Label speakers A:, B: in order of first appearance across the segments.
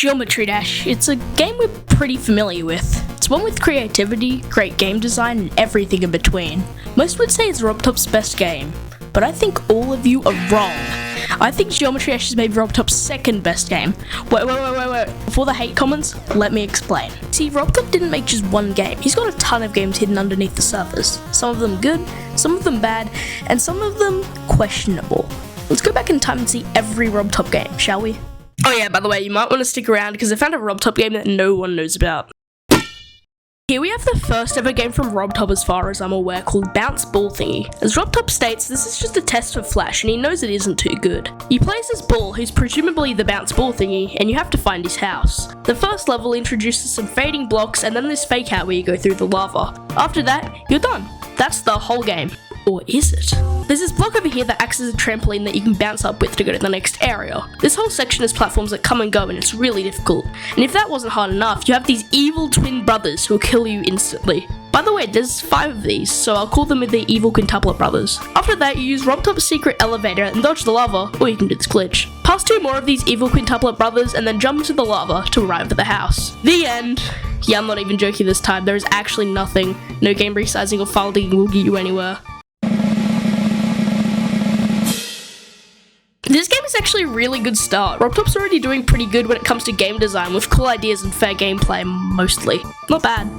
A: Geometry Dash. It's a game we're pretty familiar with. It's one with creativity, great game design, and everything in between. Most would say it's RobTop's best game, but I think all of you are wrong. I think Geometry Dash is maybe RobTop's second best game. Wait. Before the hate comments, let me explain. See, RobTop didn't make just one game. He's got a ton of games hidden underneath the surface. Some of them good, some of them bad, and some of them questionable. Let's go back in time and see every RobTop game, shall we? Oh yeah, by the way, you might want to stick around because I found a RobTop game that no one knows about. Here we have the first ever game from RobTop as far as I'm aware called Bounce Ball Thingy. As RobTop states, this is just a test for Flash and he knows it isn't too good. You play as this ball who's presumably the bounce ball thingy and you have to find his house. The first level introduces some fading blocks and then this fake out where you go through the lava. After that, you're done. That's the whole game. Or is it? There's this block over here that acts as a trampoline that you can bounce up with to go to the next area. This whole section is platforms that come and go and it's really difficult. And if that wasn't hard enough, you have these evil twin brothers who will kill you instantly. By the way, there's 5 of these, so I'll call them the evil quintuplet brothers. After that, you use RobTop's secret elevator and dodge the lava, or you can do this glitch. Pass 2 more of these evil quintuplet brothers and then jump into the lava to arrive at the house. The end. Yeah, I'm not even joking this time, there is actually nothing. No game resizing or file digging will get you anywhere. This game is actually a really good start. RobTop's already doing pretty good when it comes to game design with cool ideas and fair gameplay, mostly. Not bad.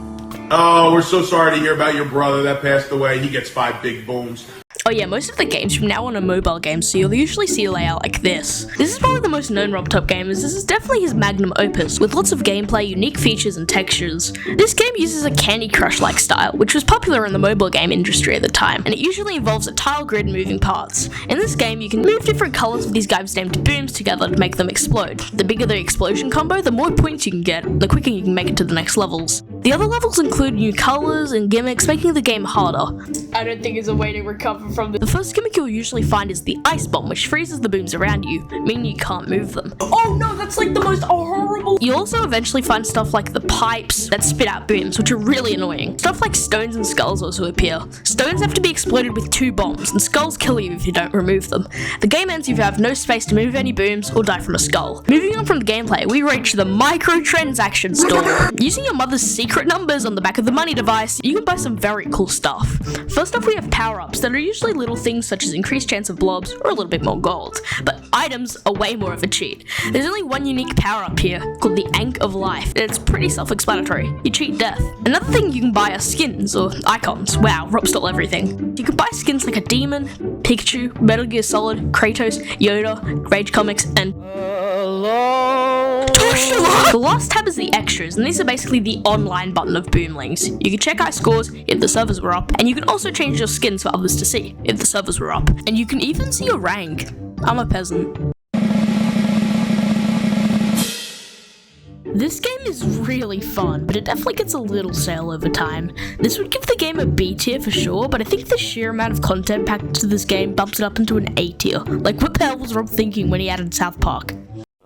B: Oh, we're so sorry to hear about your brother that passed away. He gets 5 big booms.
A: Oh yeah, most of the games from now on are mobile games, so you'll usually see a layout like this. This is probably the most known RobTop game, as this is definitely his magnum opus, with lots of gameplay, unique features, and textures. This game uses a Candy Crush-like style, which was popular in the mobile game industry at the time, and it usually involves a tile grid moving parts. In this game, you can move different colors of these guys named booms together to make them explode. The bigger the explosion combo, the more points you can get, the quicker you can make it to the next levels. The other levels include new colors and gimmicks, making the game harder. I don't think there's a way to recover from this. The first gimmick you'll usually find is the ice bomb, which freezes the booms around you, meaning you can't move them. Oh no, that's like the most horrible. You'll also eventually find stuff like the pipes that spit out booms, which are really annoying. Stuff like stones and skulls also appear. Stones have to be exploded with 2 bombs, and skulls kill you if you don't remove them. The game ends if you have no space to move any booms or die from a skull. Moving on from the gameplay, we reach the microtransaction store. Using your mother's secret numbers on the back of the money device, you can buy some very cool stuff. First off, we have power-ups that are usually little things such as increased chance of blobs or a little bit more gold, but items are way more of a cheat. There's only one unique power-up here called the Ankh of Life, and it's pretty self-explanatory. You cheat death. Another thing you can buy are skins or icons. Wow, Rob stole everything. You can buy skins like a demon, Pikachu, Metal Gear Solid, Kratos, Yoda, Rage Comics, and the last tab is the extras, and these are basically the online button of Boomlings. You can check high scores if the servers were up, and you can also change your skins for others to see if the servers were up. And you can even see your rank. I'm a peasant. This game is really fun, but it definitely gets a little stale over time. This would give the game a B tier for sure, but I think the sheer amount of content packed to this game bumps it up into an A tier. Like, what the hell was Rob thinking when he added South Park?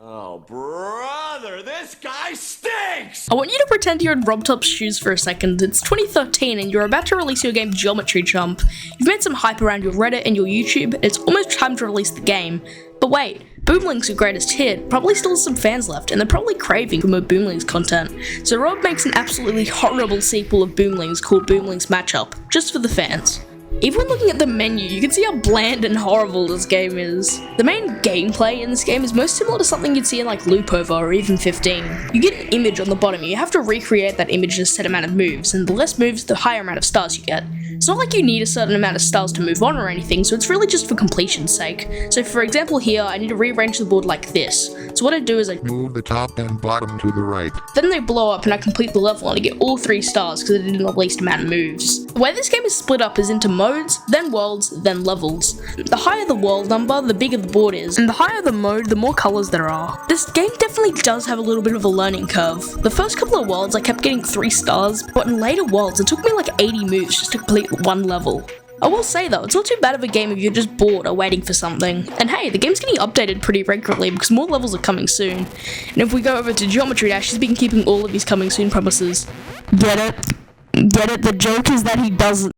C: Oh, brother, this guy stinks!
A: I want you to pretend you're in RobTop's shoes for a second. It's 2013 and you're about to release your game Geometry Jump. You've made some hype around your Reddit and your YouTube, and it's almost time to release the game. But wait, Boomlings' your greatest hit probably still has some fans left, and they're probably craving for more Boomlings content. So Rob makes an absolutely horrible sequel of Boomlings called Boomlings Matchup, just for the fans. Even when looking at the menu, you can see how bland and horrible this game is. The main gameplay in this game is most similar to something you'd see in like Loopover or even 15. You get an image on the bottom, and you have to recreate that image in a set amount of moves, and the less moves, the higher amount of stars you get. It's not like you need a certain amount of stars to move on or anything, so it's really just for completion's sake. So for example here, I need to rearrange the board like this. So what I do is I
D: move the top and bottom to the right.
A: Then they blow up and I complete the level and I get all 3 stars because I did the least amount of moves. The way this game is split up is into modes, then worlds, then levels. The higher the world number, the bigger the board is, and the higher the mode, the more colors there are. This game definitely does have a little bit of a learning curve. The first couple of worlds I kept getting 3 stars, but in later worlds it took me like 80 moves just to complete one level. I will say though, it's not too bad of a game if you're just bored or waiting for something. And hey, the game's getting updated pretty regularly because more levels are coming soon. And if we go over to Geometry Dash, he's been keeping all of his coming soon promises. Get it? Get it? The joke is that he doesn't.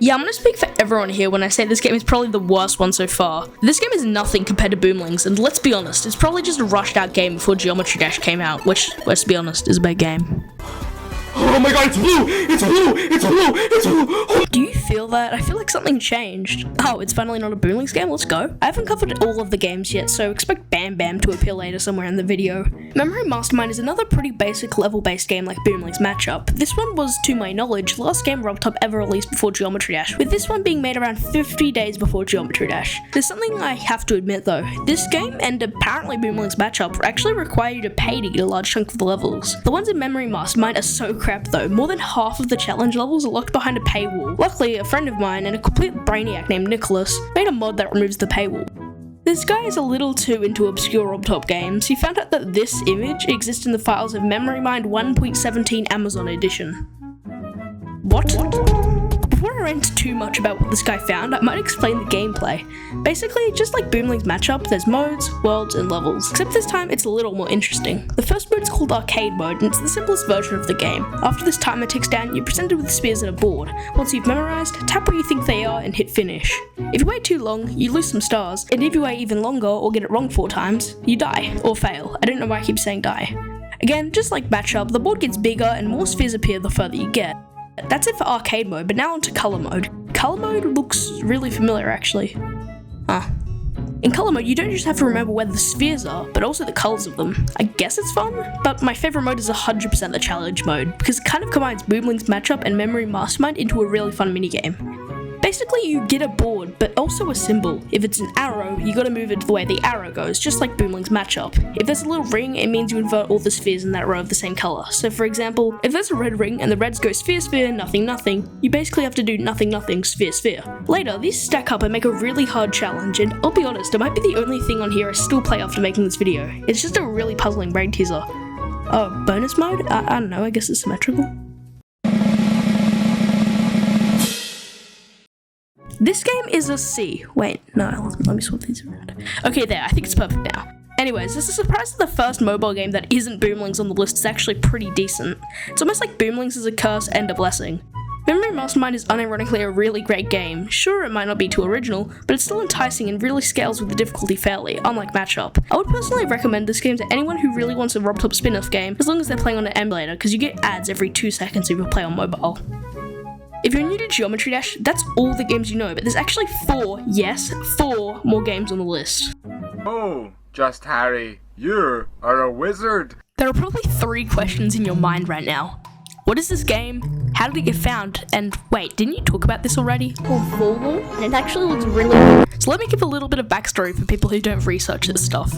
A: Yeah, I'm gonna speak for everyone here when I say this game is probably the worst one so far. This game is nothing compared to Boomlings, and let's be honest, it's probably just a rushed out game before Geometry Dash came out, which, let's be honest, is a bad game.
C: Oh my god, it's blue! It's blue! It's blue! It's blue!
A: Do you feel that? I feel like something changed. Oh, it's finally not a Boomlings game? Let's go. I haven't covered all of the games yet, so expect Bam Bam to appear later somewhere in the video. Memory Mastermind is another pretty basic level-based game like Boomlings Matchup. This one was, to my knowledge, the last game RobTop ever released before Geometry Dash, with this one being made around 50 days before Geometry Dash. There's something I have to admit though. This game, and apparently Boomlings Matchup, actually require you to pay to get a large chunk of the levels. The ones in Memory Mastermind are so crap though. More than half of the challenge levels are locked behind a paywall. Luckily, a friend of mine and a complete brainiac named Nicholas made a mod that removes the paywall. This guy is a little too into obscure RobTop games. He found out that this image exists in the files of MemoryMind 1.17 Amazon Edition. What? Before I rant too much about what this guy found, I might explain the gameplay. Basically, just like Boomlings Matchup, there's modes, worlds, and levels, except this time it's a little more interesting. The first mode is called Arcade Mode, and it's the simplest version of the game. After this timer ticks down, you're presented with spheres and a board. Once you've memorized, tap where you think they are and hit finish. If you wait too long, you lose some stars, and if you wait even longer or get it wrong 4 times, you die, or fail. I don't know why I keep saying die. Again, just like Matchup, the board gets bigger and more spheres appear the further you get. That's it for arcade mode, but now onto color mode. Color mode looks really familiar actually. In color mode, you don't just have to remember where the spheres are, but also the colors of them. I guess it's fun, but my favorite mode is 100% the challenge mode, because it kind of combines Boomlings Matchup and Memory Mastermind into a really fun minigame. Basically, you get a board, but also a symbol. If it's an arrow, you gotta move it the way the arrow goes, just like Boomlings Matchup. If there's a little ring, it means you invert all the spheres in that row of the same color. So for example, if there's a red ring and the reds go sphere, sphere, nothing, nothing, you basically have to do nothing, nothing, sphere, sphere. Later, these stack up and make a really hard challenge, and I'll be honest, it might be the only thing on here I still play after making this video. It's just a really puzzling brain teaser. Oh, bonus mode? I don't know, I guess it's symmetrical. This game is a C. Wait, no, let me swap these around. Okay, there, I think it's perfect now. Anyways, there's a surprise that the first mobile game that isn't Boomlings on the list is actually pretty decent. It's almost like Boomlings is a curse and a blessing. Memory Mastermind is unironically a really great game. Sure, it might not be too original, but it's still enticing and really scales with the difficulty fairly, unlike Matchup. I would personally recommend this game to anyone who really wants a RobTop spin-off game, as long as they're playing on an emulator, because you get ads every 2 seconds if you play on mobile. If you're new to Geometry Dash, that's all the games you know, but there's actually 4, yes, 4 more games on the list.
E: Oh, Just Harry, you are a wizard.
A: There are probably 3 questions in your mind right now. What is this game? How did it get found? And wait, didn't you talk about this already?
F: Called FORLORN, and it actually looks really good.
A: So let me give a little bit of backstory for people who don't research this stuff.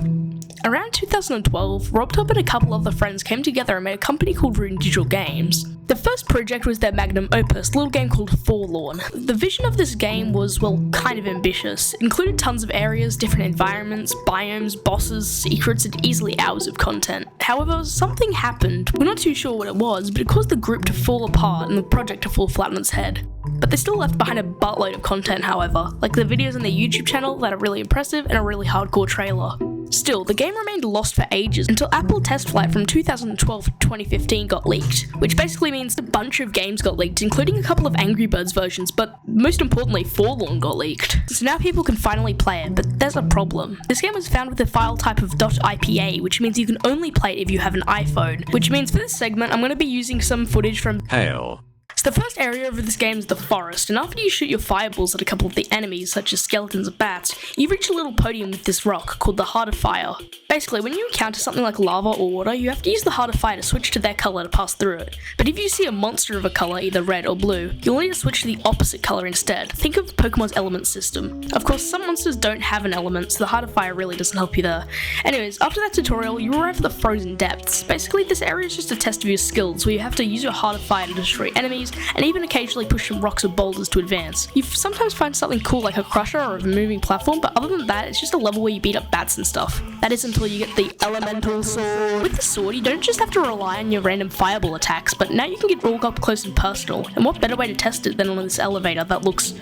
A: Around 2012, RobTop and a couple other friends came together and made a company called Rune Digital Games. The first project was their magnum opus, a little game called FORLORN. The vision of this game was, well, kind of ambitious. It included tons of areas, different environments, biomes, bosses, secrets, and easily hours of content. However, something happened. We're not too sure what it was, but it caused the group to fall apart and the project to fall flat on its head. But they still left behind a buttload of content, however, like the videos on their YouTube channel that are really impressive and a really hardcore trailer. Still, the game remained lost for ages until Apple Test Flight from 2012 to 2015 got leaked, which basically means a bunch of games got leaked, including a couple of Angry Birds versions, but most importantly, FORLORN got leaked. So now people can finally play it, but there's a problem. This game was found with a file type of .ipa, which means you can only play it if you have an iPhone, which means for this segment, I'm going to be using some footage from
C: Hell.
A: So the first area of this game is the forest, and after you shoot your fireballs at a couple of the enemies, such as skeletons or bats, you reach a little podium with this rock called the Heart of Fire. Basically, when you encounter something like lava or water, you have to use the Heart of Fire to switch to their colour to pass through it. But if you see a monster of a colour, either red or blue, you'll need to switch to the opposite colour instead. Think of Pokemon's element system. Of course, some monsters don't have an element, so the Heart of Fire really doesn't help you there. Anyways, after that tutorial, you arrive at the Frozen Depths. Basically, this area is just a test of your skills, where you have to use your Heart of Fire to destroy enemies, and even occasionally push some rocks or boulders to advance. You sometimes find something cool like a crusher or a moving platform, but other than that, it's just a level where you beat up bats and stuff. That is until you get the elemental sword. With the sword, you don't just have to rely on your random fireball attacks, but now you can get all up close and personal, and what better way to test it than on this elevator that looks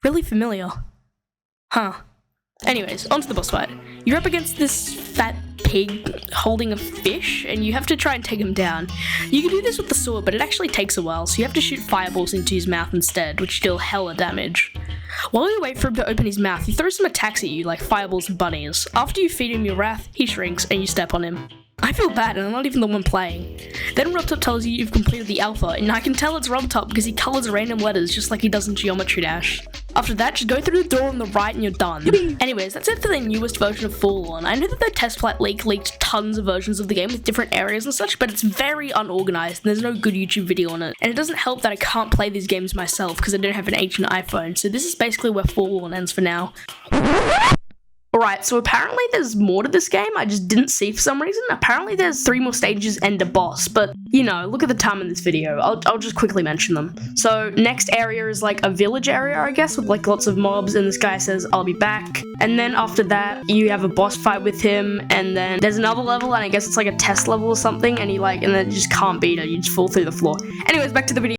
A: really familiar. Huh. Anyways, onto the boss fight. You're up against this fat pig holding a fish, and you have to try and take him down. You can do this with the sword, but it actually takes a while, so you have to shoot fireballs into his mouth instead, which deal hella damage. While you wait for him to open his mouth, you throw some attacks at you, like fireballs and bunnies. After you feed him your wrath, he shrinks, and you step on him. I feel bad, and I'm not even the one playing. Then RobTop tells you you've completed the alpha, and I can tell it's RobTop because he colours random letters just like he does in Geometry Dash. After that, just go through the door on the right and you're done. Anyways, that's it for the newest version of FORLORN. I know that the test flight leaked tons of versions of the game with different areas and such, but it's very unorganized and there's no good YouTube video on it. And it doesn't help that I can't play these games myself because I don't have an ancient iPhone, so this is basically where FORLORN ends for now. Alright, so apparently there's more to this game I just didn't see for some reason. Apparently there's 3 more stages and a boss, but, you know, look at the time in this video. I'll just quickly mention them. So, next area is like a village area, I guess, with like lots of mobs, and this guy says, I'll be back. And then after that, you have a boss fight with him, and then there's another level, and I guess it's like a test level or something, and and then you just can't beat it, you just fall through the floor. Anyways, back to the video.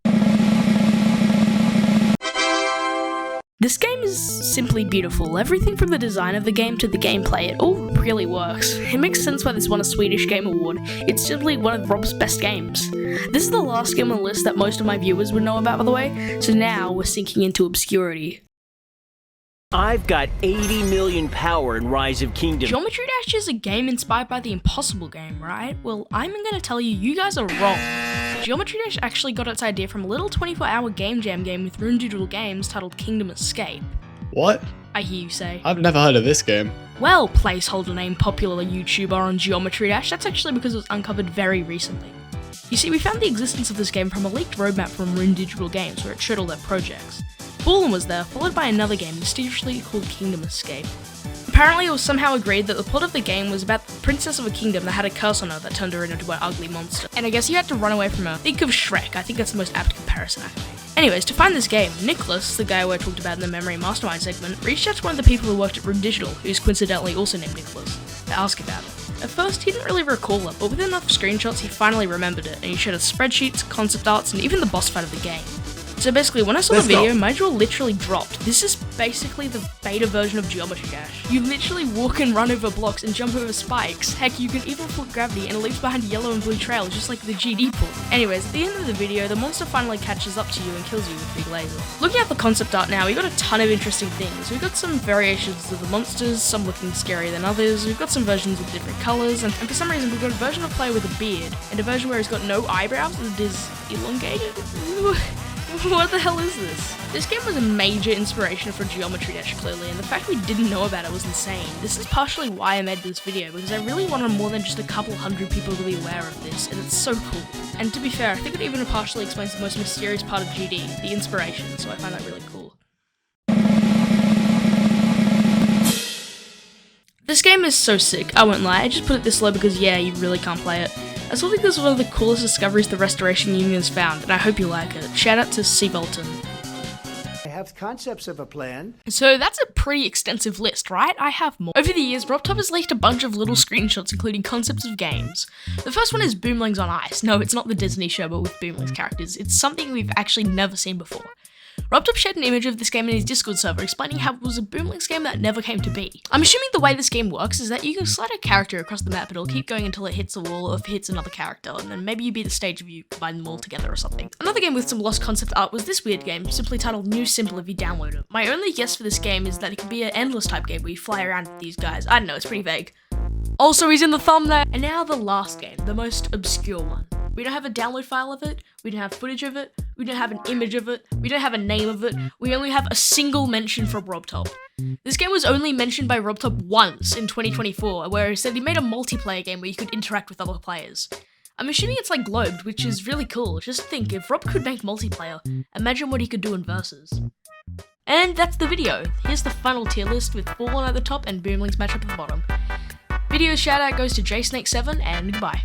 A: This game is simply beautiful. Everything from the design of the game to the gameplay, it all really works. It makes sense why this won a Swedish Game Award. It's simply one of Rob's best games. This is the last game on the list that most of my viewers would know about, by the way, so now we're sinking into obscurity.
G: I've got 80 million power in Rise of Kingdom.
A: Geometry Dash is a game inspired by the Impossible game, right? Well, I'm gonna tell you, you guys are wrong. Geometry Dash actually got its idea from a little 24-hour game jam game with Rune Digital Games titled Kingdom Escape.
H: What?
A: I hear you say.
H: I've never heard of this game.
A: Well, placeholder name popular YouTuber on Geometry Dash, that's actually because it was uncovered very recently. You see, we found the existence of this game from a leaked roadmap from Rune Digital Games where it showed all their projects. FORLORN was there, followed by another game mysteriously called Kingdom Escape. Apparently it was somehow agreed that the plot of the game was about the princess of a kingdom that had a curse on her that turned her into an ugly monster. And I guess you had to run away from her. Think of Shrek, I think that's the most apt comparison I can make. Anyways, to find this game, Nicholas, the guy who I talked about in the Memory Mastermind segment, reached out to one of the people who worked at Rune Digital, who's coincidentally also named Nicholas, to ask about it. At first, he didn't really recall it, but with enough screenshots he finally remembered it, and he showed us spreadsheets, concept arts, and even the boss fight of the game. So basically, when I saw the video, my jaw literally dropped. This is basically the beta version of Geometry Dash. You literally walk and run over blocks and jump over spikes. Heck, you can even flip gravity and leave behind yellow and blue trails, just like the GD pool. Anyways, at the end of the video, the monster finally catches up to you and kills you with a big laser. Looking at the concept art now, we got a ton of interesting things. We've got some variations of the monsters, some looking scarier than others. We've got some versions with different colours, and for some reason we've got a version of player with a beard, and a version where he's got no eyebrows and it is elongated. What the hell is this? This game was a major inspiration for Geometry Dash, clearly, and the fact we didn't know about it was insane. This is partially why I made this video, because I really wanted more than just a couple hundred people to be aware of this, and it's so cool. And to be fair, I think it even partially explains the most mysterious part of GD, the inspiration, so I find that really cool. This game is so sick, I won't lie, I just put it this low because yeah, you really can't play it. I still think this is one of the coolest discoveries the Restoration Union has found, and I hope you like it. Shout out to C. Bolton.
I: I have concepts of a plan.
A: So that's a pretty extensive list, right? I have more. Over the years, RobTop has leaked a bunch of little screenshots including concepts of games. The first one is Boomlings on Ice. No, it's not the Disney show, but with Boomlings characters. It's something we've actually never seen before. RobTop shared an image of this game in his Discord server explaining how it was a Boomlings game that never came to be. I'm assuming the way this game works is that you can slide a character across the map and it'll keep going until it hits a wall or if it hits another character, and then maybe you beat a stage if you combine them all together or something. Another game with some lost concept art was this weird game, simply titled New Simple if you download it. My only guess for this game is that it could be an endless type game where you fly around with these guys. I don't know, it's pretty vague. Also, he's in the thumbnail. And now the last game, the most obscure one. We don't have a download file of it, we don't have footage of it, we don't have an image of it, we don't have a name of it, we only have a single mention from RobTop. This game was only mentioned by RobTop once in 2024, where he said he made a multiplayer game where you could interact with other players. I'm assuming it's like Globed, which is really cool. Just think, if Rob could make multiplayer, imagine what he could do in Versus. And that's the video. Here's the final tier list with FORLORN at the top and Boomlings Matchup at the bottom. Video shout out goes to JSnake7 and goodbye.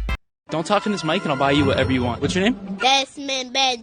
C: Don't talk in this mic and I'll buy you whatever you want. What's your name?
F: Desmond Benjamin.